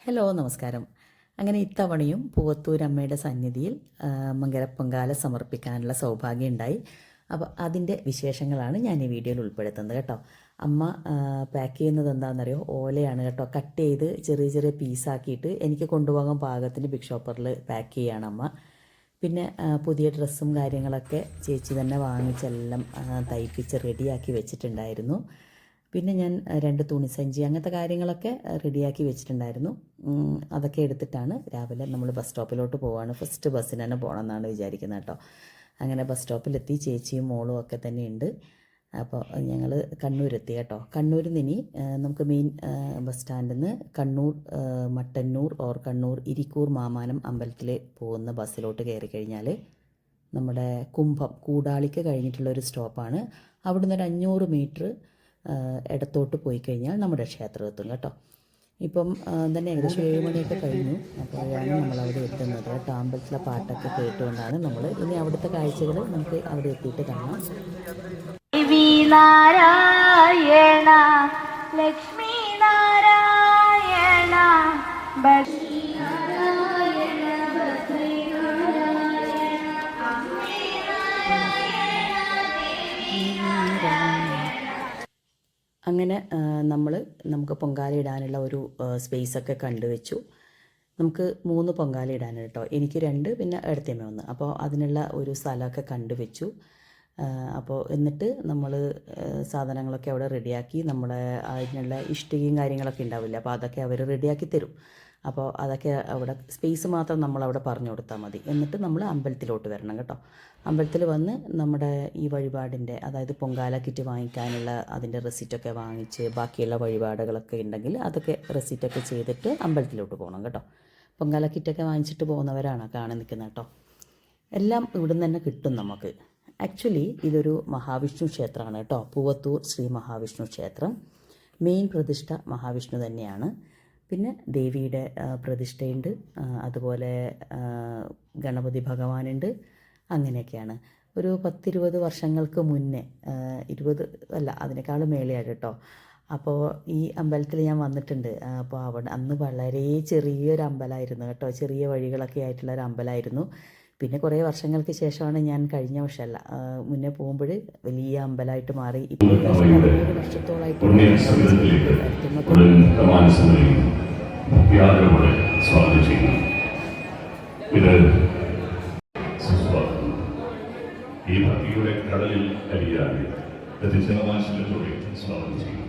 Hello നമസ്കാരം. അങ്ങനെ ഇത്തവണയും പൂവത്തൂരമ്മയുടെ സന്നിധിയിൽ മകരപ്പൊങ്കാല സമർപ്പിക്കാനുള്ള സൗഭാഗ്യം ഉണ്ടായി. അപ്പോൾ അതിൻ്റെ വിശേഷങ്ങളാണ് ഞാൻ ഈ വീഡിയോയിൽ ഉൾപ്പെടുത്തുന്നത് കേട്ടോ. അമ്മ പാക്ക് ചെയ്യുന്നത് എന്താണെന്നറിയോ? ഓലയാണ് കേട്ടോ. കട്ട് ചെയ്ത് ചെറിയ ചെറിയ പീസാക്കിയിട്ട് എനിക്ക് കൊണ്ടുപോകാൻ പാകത്തിന് ബിഗ് ഷോപ്പറിൽ പാക്ക് ചെയ്യുകയാണ് അമ്മ. പിന്നെ പുതിയ ഡ്രസ്സും കാര്യങ്ങളൊക്കെ ചേച്ചി തന്നെ വാങ്ങിച്ചെല്ലാം തയ്പ്പിച്ച് റെഡിയാക്കി വെച്ചിട്ടുണ്ടായിരുന്നു. പിന്നെ ഞാൻ 2 തുണിസഞ്ചി അങ്ങനത്തെ കാര്യങ്ങളൊക്കെ റെഡിയാക്കി വെച്ചിട്ടുണ്ടായിരുന്നു. അതൊക്കെ എടുത്തിട്ടാണ് രാവിലെ നമ്മൾ ബസ് സ്റ്റോപ്പിലോട്ട് പോവുകയാണ്. ഫസ്റ്റ് ബസ്സിന് തന്നെ പോകണം എന്നാണ് വിചാരിക്കുന്നത് കേട്ടോ. അങ്ങനെ ബസ് സ്റ്റോപ്പിലെത്തി. ചേച്ചിയും മോളും ഒക്കെ തന്നെയുണ്ട്. അപ്പോൾ ഞങ്ങൾ കണ്ണൂരെത്തി കേട്ടോ. കണ്ണൂരിൽ നിന്ന് ഇനി നമുക്ക് മെയിൻ ബസ് സ്റ്റാൻഡിൽ നിന്ന് കണ്ണൂർ മട്ടന്നൂർ ഓർ കണ്ണൂർ ഇരിക്കൂർ മാമാനം അമ്പലത്തിൽ പോകുന്ന ബസ്സിലോട്ട് കയറി കഴിഞ്ഞാൽ നമ്മുടെ കുംഭം കൂടാളിക്ക് കഴിഞ്ഞിട്ടുള്ളൊരു സ്റ്റോപ്പാണ്. അവിടുന്ന് ഒരു 500 മീറ്റർ ഇടത്തോട്ട് പോയി കഴിഞ്ഞാൽ നമ്മുടെ ക്ഷേത്രം എത്തും കേട്ടോ. ഇപ്പം തന്നെ ഏകദേശം 7 മണിയൊക്കെ കഴിഞ്ഞു. അപ്പോഴാണ് നമ്മളവിടെ എത്തുന്നത് കേട്ടോ. അമ്പലത്തിലെ പാട്ടൊക്കെ കേട്ടുകൊണ്ടാണ് നമ്മൾ ഇനി അവിടുത്തെ കാഴ്ചകൾ നമുക്ക് അവിടെ എത്തിയിട്ട് കാണാം. നാരായണ ലക്ഷ്മി നാരായണ അങ്ങനെ നമുക്ക് പൊങ്കാല ഇടാനുള്ള ഒരു സ്പേസൊക്കെ കണ്ടുവച്ചു. നമുക്ക് 3 പൊങ്കാല ഇടാനാണ് കേട്ടോ. എനിക്ക് 2, പിന്നെ അടുത്തേമ 1. അപ്പോൾ അതിനുള്ള ഒരു സ്ഥലമൊക്കെ കണ്ടുവച്ചു. അപ്പോൾ എന്നിട്ട് നമ്മൾ സാധനങ്ങളൊക്കെ അവിടെ റെഡിയാക്കി. നമ്മുടെ അതിനുള്ള ഇഷ്ടികയും കാര്യങ്ങളൊക്കെ ഉണ്ടാവില്ല, അപ്പോൾ അതൊക്കെ അവർ റെഡിയാക്കി തരും. അപ്പോൾ അതൊക്കെ അവിടെ സ്പേസ് മാത്രം നമ്മളവിടെ പറഞ്ഞു കൊടുത്താൽ മതി. എന്നിട്ട് നമ്മൾ അമ്പലത്തിലോട്ട് വരണം കേട്ടോ. അമ്പലത്തിൽ വന്ന് നമ്മുടെ ഈ വഴിപാടിൻ്റെ, അതായത് പൊങ്കാല കിറ്റ് വാങ്ങിക്കാനുള്ള അതിൻ്റെ റെസിറ്റൊക്കെ വാങ്ങിച്ച് ബാക്കിയുള്ള വഴിപാടുകളൊക്കെ ഉണ്ടെങ്കിൽ അതൊക്കെ റെസിറ്റൊക്കെ ചെയ്തിട്ട് അമ്പലത്തിലോട്ട് പോകണം കേട്ടോ. പൊങ്കാല കിറ്റൊക്കെ വാങ്ങിച്ചിട്ട് പോകുന്നവരാണ് കാണാൻ നിൽക്കുന്നത് കേട്ടോ. എല്ലാം ഇവിടുന്ന് തന്നെ കിട്ടും നമുക്ക്. ആക്ച്വലി ഇതൊരു മഹാവിഷ്ണു ക്ഷേത്രമാണ് കേട്ടോ. പൂവത്തൂർ ശ്രീ മഹാവിഷ്ണു ക്ഷേത്രം. മെയിൻ പ്രതിഷ്ഠ മഹാവിഷ്ണു തന്നെയാണ്. പിന്നെ ദേവിയുടെ പ്രതിഷ്ഠയുണ്ട്, അതുപോലെ ഗണപതി ഭഗവാനുണ്ട്. അങ്ങനെയൊക്കെയാണ്. ഒരു 10-20 വർഷങ്ങൾക്ക് മുന്നേ, 20 അല്ല അതിനേക്കാളും മേലെയാണ് കേട്ടോ. അപ്പോൾ ഈ അമ്പലത്തിൽ ഞാൻ വന്നിട്ടുണ്ട്. അപ്പോൾ അവിടെ അന്ന് വളരെ ചെറിയൊരു അമ്പലമായിരുന്നു കേട്ടോ. ചെറിയ വഴികളൊക്കെ ആയിട്ടുള്ളൊരു അമ്പലമായിരുന്നു. പിന്നെ കുറേ വർഷങ്ങൾക്ക് ശേഷമാണ് ഞാൻ കഴിഞ്ഞ വർഷമല്ല മുന്നേ പോകുമ്പോൾ വലിയ അമ്പലമായിട്ട് മാറി. ഇപ്പോൾ 17 വർഷത്തോളമായിട്ട് ഈ ഭക്തിയുടെ കടലിൽ അരിയാതെ പ്രതിശതമാശത്തോടെ സ്വാഗതം ചെയ്യുന്നു.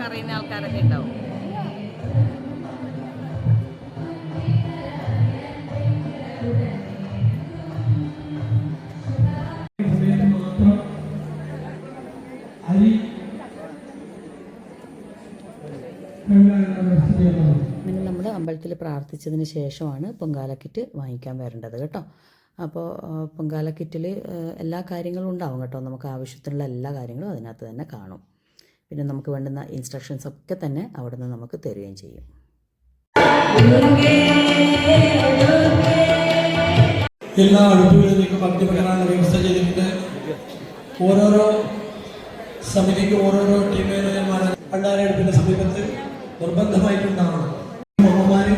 അറിയുന്ന ആൾക്കാരൊക്കെ ഉണ്ടാവും. അങ്ങനെ നമ്മൾ അമ്പലത്തിൽ പ്രാർത്ഥിച്ചതിന് ശേഷമാണ് പൊങ്കാല കിറ്റ് വാങ്ങിക്കാൻ വരേണ്ടത് കേട്ടോ. അപ്പോൾ പൊങ്കാല കിറ്റിൽ എല്ലാ കാര്യങ്ങളും ഉണ്ടാവും കേട്ടോ. നമുക്ക് ആവശ്യത്തിനുള്ള എല്ലാ കാര്യങ്ങളും അതിനകത്ത് തന്നെ കാണും. പിന്നെ നമുക്ക് വേണ്ടുന്ന ഇൻസ്ട്രക്ഷൻസ് ഒക്കെ തന്നെ അവിടെ നിന്ന് നമുക്ക് തരികയും ചെയ്യും. എല്ലാ അടുപ്പുകളിലേക്കും ഭക്തി പകരാനുള്ള വ്യവസ്ഥ ചെയ്തിട്ടുണ്ട്. ഓരോരോ സമിതിക്ക് ഓരോരോ ടീം മാനേജർമാർ ഭണ്ഡാരടുപ്പിന്റെ സമീപത്ത് നിർബന്ധമായിട്ടുണ്ടാവണം. അമ്മമാര്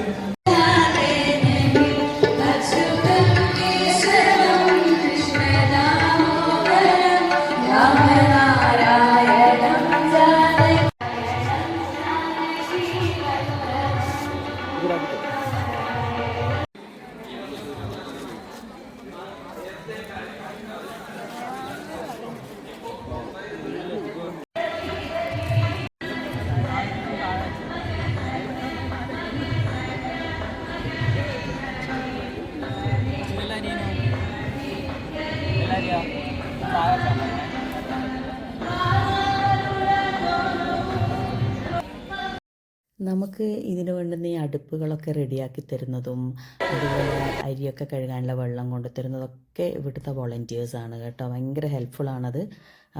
നമുക്ക് ഇതിന് വേണ്ടുന്ന ഈ അടുപ്പുകളൊക്കെ റെഡിയാക്കി തരുന്നതും അതുപോലെ അരിയൊക്കെ കഴുകാനുള്ള വെള്ളം കൊണ്ട് തരുന്നതൊക്കെ ഇവിടുത്തെ വോളണ്ടിയേഴ്സാണ് കേട്ടോ. ഭയങ്കര ഹെൽപ്ഫുള്ളാണത്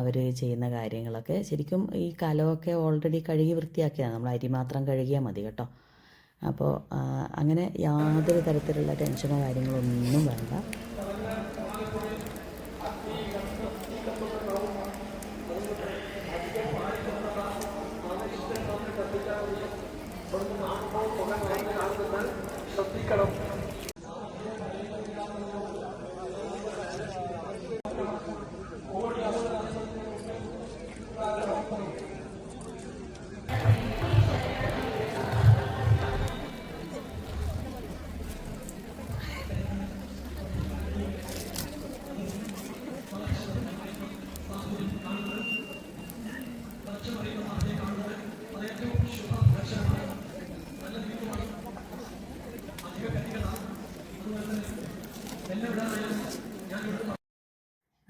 അവർ ചെയ്യുന്ന കാര്യങ്ങളൊക്കെ. ശരിക്കും ഈ കലമൊക്കെ ഓൾറെഡി കഴുകി വൃത്തിയാക്കിയതാണ്, നമ്മൾ അരി മാത്രം കഴുകിയാൽ മതി കേട്ടോ. അപ്പോൾ അങ്ങനെ യാതൊരു തരത്തിലുള്ള ടെൻഷനോ കാര്യങ്ങളോ ഒന്നും വേണ്ട.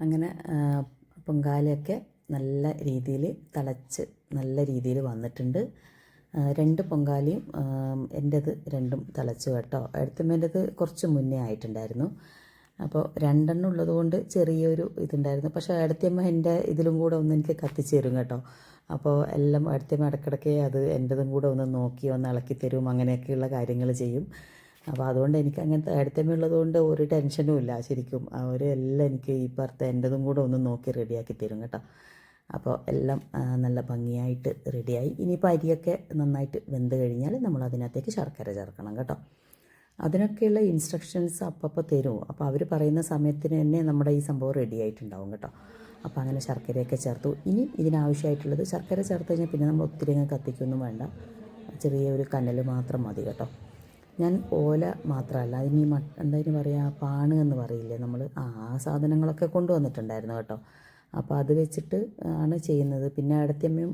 അങ്ങനെ പൊങ്കാലയൊക്കെ നല്ല രീതിയിൽ തിളച്ച് നല്ല രീതിയിൽ വന്നിട്ടുണ്ട്. 2 പൊങ്കാലയും എൻ്റേത് രണ്ടും തിളച്ചു കേട്ടോ. എഴുത്തമ്മേൻ്റെത് കുറച്ച് മുന്നേ ആയിട്ടുണ്ടായിരുന്നു. അപ്പോൾ 2 എണ്ണം ഉള്ളതുകൊണ്ട് ചെറിയൊരു ഇതുണ്ടായിരുന്നു. പക്ഷേ അടുത്തമ്മ എൻ്റെ ഇതിലും കൂടെ ഒന്ന് എനിക്ക് കത്തിച്ച് തരും കേട്ടോ. അപ്പോൾ എല്ലാം അടുത്തമ്മ ഇടയ്ക്കിടയ്ക്ക് അത് എൻ്റെതും കൂടെ ഒന്ന് നോക്കി ഒന്ന് ഇളക്കി തരും, അങ്ങനെയൊക്കെയുള്ള കാര്യങ്ങൾ ചെയ്യും. അപ്പോൾ അതുകൊണ്ട് എനിക്ക് അങ്ങനത്തെ അടുത്തമ്മ ഉള്ളതുകൊണ്ട് ഒരു ടെൻഷനും ഇല്ല ശരിക്കും. അവർ എല്ലാം എനിക്ക് ഈ പറഞ്ഞ എൻ്റെതും കൂടെ ഒന്ന് നോക്കി റെഡിയാക്കി തരും കേട്ടോ. അപ്പോൾ എല്ലാം നല്ല ഭംഗിയായിട്ട് റെഡിയായി. ഇനിയിപ്പോൾ അരിയൊക്കെ നന്നായിട്ട് വെന്ത് കഴിഞ്ഞാൽ നമ്മൾ അതിനകത്തേക്ക് ശർക്കര ചേർക്കണം കേട്ടോ. അതിനൊക്കെയുള്ള ഇൻസ്ട്രക്ഷൻസ് അപ്പോൾ തരും. അപ്പോൾ അവർ പറയുന്ന സമയത്തിന് തന്നെ നമ്മുടെ ഈ സംഭവം റെഡി ആയിട്ടുണ്ടാവും കേട്ടോ. അപ്പോൾ അങ്ങനെ ശർക്കരയൊക്കെ ചേർത്തു. ഇനി ഇതിനാവശ്യമായിട്ടുള്ളത് ശർക്കര ചേർത്ത് കഴിഞ്ഞാൽ പിന്നെ നമ്മൾ ഒത്തിരി അങ്ങ് കത്തിക്കൊന്നും വേണ്ട, ചെറിയൊരു കനൽ മാത്രം മതി കേട്ടോ. ഞാൻ ഓല മാത്രമല്ല, ഇനി എന്തായാലും പറയുക പാണ് എന്ന് പറയില്ലേ നമ്മൾ, ആ സാധനങ്ങളൊക്കെ കൊണ്ടുവന്നിട്ടുണ്ടായിരുന്നു കേട്ടോ. അപ്പോൾ അത് വെച്ചിട്ട് ആണ് ചെയ്യുന്നത്. പിന്നെ അടുത്തമ്മയും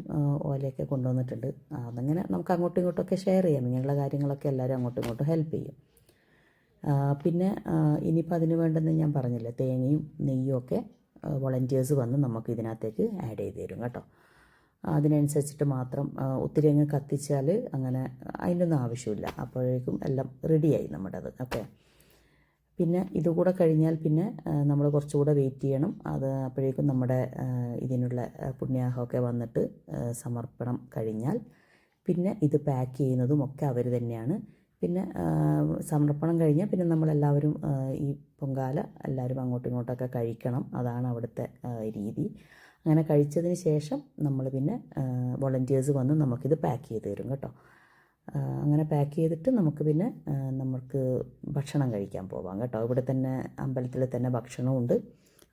ഓലയൊക്കെ കൊണ്ടുവന്നിട്ടുണ്ട്. അതങ്ങനെ നമുക്ക് അങ്ങോട്ടും ഇങ്ങോട്ടൊക്കെ ഷെയർ ചെയ്യാം. ഇങ്ങനെയുള്ള കാര്യങ്ങളൊക്കെ എല്ലാവരും അങ്ങോട്ടും ഇങ്ങോട്ടും ഹെൽപ്പ് ചെയ്യും. പിന്നെ ഇനിയിപ്പോൾ അതിന് വേണ്ടെന്ന് ഞാൻ പറഞ്ഞില്ലേ, തേങ്ങയും നെയ്യും ഒക്കെ വോളണ്ടിയേഴ്സ് വന്ന് നമുക്ക് ഇതിനകത്തേക്ക് ആഡ് ചെയ്ത് തരും കേട്ടോ. അതിനനുസരിച്ചിട്ട് മാത്രം ഒത്തിരി അങ്ങ് കത്തിച്ചാൽ അങ്ങനെ അതിനൊന്നും ആവശ്യമില്ല. അപ്പോഴേക്കും എല്ലാം റെഡിയായി നമ്മുടേത്. ഓക്കെ, പിന്നെ ഇതുകൂടെ കഴിഞ്ഞാൽ പിന്നെ നമ്മൾ കുറച്ചുകൂടെ വെയിറ്റ് ചെയ്യണം. അത് അപ്പോഴേക്കും നമ്മുടെ ഇതിനുള്ള പുണ്യാഹമൊക്കെ വന്നിട്ട് സമർപ്പണം കഴിഞ്ഞാൽ പിന്നെ ഇത് പാക്ക് ചെയ്യുന്നതും ഒക്കെ അവർ തന്നെയാണ്. പിന്നെ സമർപ്പണം കഴിഞ്ഞാൽ പിന്നെ നമ്മളെല്ലാവരും ഈ പൊങ്കാല എല്ലാവരും അങ്ങോട്ടും ഇങ്ങോട്ടൊക്കെ കഴിക്കണം. അതാണ് അവിടുത്തെ രീതി. അങ്ങനെ കഴിച്ചതിന് ശേഷം നമ്മൾ പിന്നെ വോളണ്ടിയേഴ്സ് വന്ന് നമുക്കിത് പാക്ക് ചെയ്ത് തരും കേട്ടോ. അങ്ങനെ പാക്ക് ചെയ്തിട്ട് നമുക്ക് പിന്നെ നമുക്ക് ഭക്ഷണം കഴിക്കാൻ പോവാം കേട്ടോ. ഇവിടെ തന്നെ അമ്പലത്തിൽ തന്നെ ഭക്ഷണമുണ്ട്,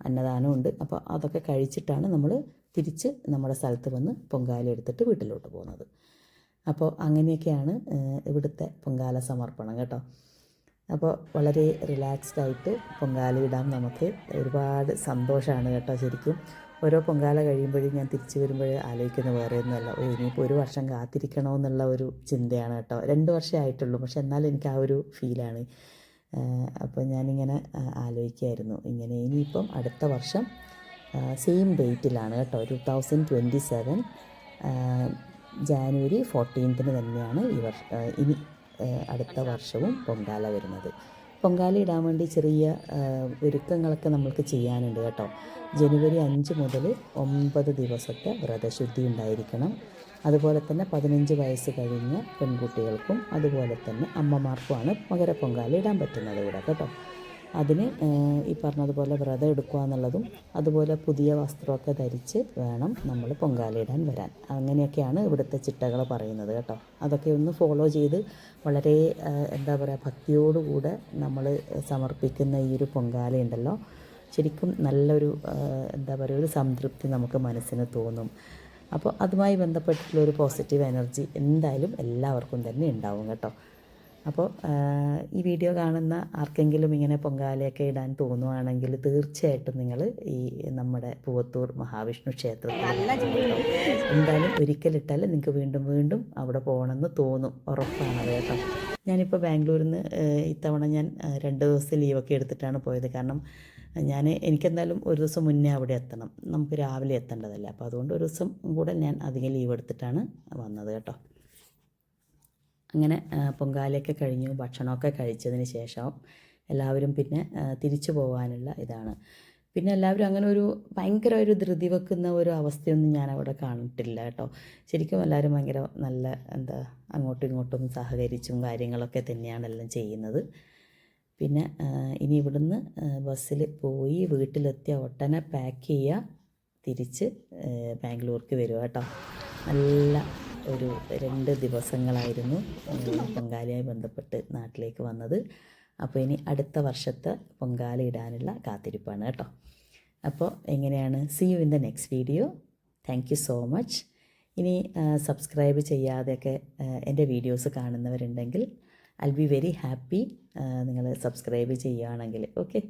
അന്നദാനമുണ്ട്. അപ്പോൾ അതൊക്കെ കഴിച്ചിട്ടാണ് നമ്മൾ തിരിച്ച് നമ്മുടെ സ്ഥലത്ത് വന്ന് പൊങ്കാല എടുത്തിട്ട് വീട്ടിലോട്ട് പോകുന്നത്. അപ്പോൾ അങ്ങനെയൊക്കെയാണ് ഇവിടുത്തെ പൊങ്കാല സമർപ്പണം കേട്ടോ. അപ്പോൾ വളരെ റിലാക്സ്ഡ് ആയിട്ട് പൊങ്കാല ഇടാം നമുക്ക്. ഒരുപാട് സന്തോഷമാണ് കേട്ടോ ശരിക്കും. ഓരോ പൊങ്കാല കഴിയുമ്പോഴും ഞാൻ തിരിച്ചു വരുമ്പോൾ ആലോചിക്കുന്ന വേറെ ഒന്നുമല്ല, ഇനിയിപ്പോൾ 1 വർഷം കാത്തിരിക്കണമെന്നുള്ള ഒരു ചിന്തയാണ് കേട്ടോ. 2 വർഷമേ ആയിട്ടുള്ളൂ, പക്ഷെ എന്നാലും എനിക്ക് ആ ഒരു ഫീലാണ്. അപ്പോൾ ഞാനിങ്ങനെ ആലോചിക്കുമായിരുന്നു, ഇങ്ങനെ ഇനിയിപ്പം അടുത്ത വർഷം സെയിം ഡേറ്റിലാണ് കേട്ടോ, 2027 ജാനുവരി 14 തന്നെയാണ് ഇനി അടുത്ത വർഷവും പൊങ്കാല വരുന്നത്. പൊങ്കാല ഇടാൻ വേണ്ടി ചെറിയ ഒരുക്കങ്ങളൊക്കെ നമ്മൾക്ക് ചെയ്യാനുണ്ട് കേട്ടോ. ജനുവരി 5 മുതൽ 9 ദിവസത്തെ വ്രതശുദ്ധി ഉണ്ടായിരിക്കണം. അതുപോലെ തന്നെ 15 വയസ്സ് കഴിഞ്ഞ പെൺകുട്ടികൾക്കും അതുപോലെ തന്നെ അമ്മമാർക്കുമാണ് മകര പൊങ്കാല ഇടാൻ പറ്റുന്നത് ഇവിടെ കേട്ടോ. അതിന് ഈ പറഞ്ഞതുപോലെ വ്രതം എടുക്കുക എന്നുള്ളതും അതുപോലെ പുതിയ വസ്ത്രമൊക്കെ ധരിച്ച് വേണം നമ്മൾ പൊങ്കാല ഇടാൻ വരാൻ. അങ്ങനെയൊക്കെയാണ് ഇവിടുത്തെ ചിട്ടകൾ പറയുന്നത് കേട്ടോ. അതൊക്കെ ഒന്ന് ഫോളോ ചെയ്ത് വളരെ എന്താ പറയുക ഭക്തിയോടുകൂടെ നമ്മൾ സമർപ്പിക്കുന്ന ഈ ഒരു പൊങ്കാല ഉണ്ടല്ലോ, ശരിക്കും നല്ലൊരു എന്താ പറയുക ഒരു സംതൃപ്തി നമുക്ക് മനസ്സിന് തോന്നും. അപ്പോൾ അതുമായി ബന്ധപ്പെട്ടിട്ടുള്ളൊരു പോസിറ്റീവ് എനർജി എന്തായാലും എല്ലാവർക്കും തന്നെ ഉണ്ടാവും കേട്ടോ. അപ്പോൾ ഈ വീഡിയോ കാണുന്ന ആർക്കെങ്കിലും ഇങ്ങനെ പൊങ്കാലയൊക്കെ ഇടാൻ തോന്നുവാണെങ്കിൽ തീർച്ചയായിട്ടും നിങ്ങൾ ഈ നമ്മുടെ പൂവത്തൂർ മഹാവിഷ്ണു ക്ഷേത്രത്തിൽ എന്തായാലും ഒരിക്കലിട്ടാൽ നിങ്ങൾക്ക് വീണ്ടും വീണ്ടും അവിടെ പോകണമെന്ന് തോന്നും, ഉറപ്പാണ് കേട്ടോ. ഞാനിപ്പോൾ ബാംഗ്ലൂരിൽ നിന്ന് ഇത്തവണ ഞാൻ 2 ദിവസം ലീവൊക്കെ എടുത്തിട്ടാണ് പോയത്. കാരണം എനിക്കെന്തായാലും ഒരു ദിവസം മുന്നേ അവിടെ എത്തണം, നമുക്ക് രാവിലെ എത്തേണ്ടതല്ലേ. അപ്പോൾ അതുകൊണ്ട് ഒരു ദിവസം കൂടെ ഞാൻ അധികം ലീവ് എടുത്തിട്ടാണ് വന്നത് കേട്ടോ. അങ്ങനെ പൊങ്കാലയൊക്കെ കഴിഞ്ഞു, ഭക്ഷണമൊക്കെ കഴിച്ചതിന് ശേഷം എല്ലാവരും പിന്നെ തിരിച്ചു പോകാനുള്ള ഇതാണ്. പിന്നെ എല്ലാവരും അങ്ങനെ ഒരു ഭയങ്കര ഒരു ധൃതി വെക്കുന്ന ഒരു അവസ്ഥയൊന്നും ഞാൻ അവിടെ കാണിട്ടില്ല കേട്ടോ. ശരിക്കും എല്ലാവരും ഭയങ്കര നല്ല അങ്ങോട്ടും ഇങ്ങോട്ടും സഹകരിച്ചും കാര്യങ്ങളൊക്കെ തന്നെയാണ് എല്ലാം ചെയ്യുന്നത്. പിന്നെ ഇനി ഇവിടുന്ന് ബസ്സിൽ പോയി വീട്ടിലെത്തിയ ഒട്ടനെ പാക്ക് ചെയ്യുക, തിരിച്ച് ബാംഗ്ലൂർക്ക് വരിക കേട്ടോ. നല്ല ഒരു 2 ദിവസങ്ങളായിരുന്നു പൊങ്കാലയുമായി ബന്ധപ്പെട്ട് നാട്ടിലേക്ക് വന്നത്. അപ്പോൾ ഇനി അടുത്ത വർഷത്തെ പൊങ്കാല ഇടാനുള്ള കാത്തിരിപ്പാണ് കേട്ടോ. അപ്പോൾ എങ്ങനെയാണ്, see you in the next video. Thank you so much. ഇനി സബ്സ്ക്രൈബ് ചെയ്യാതെയൊക്കെ എൻ്റെ വീഡിയോസ് കാണുന്നവരുണ്ടെങ്കിൽ I will be very happy നിങ്ങൾ സബ്സ്ക്രൈബ് ചെയ്യുകയാണെങ്കിൽ. ഓക്കെ.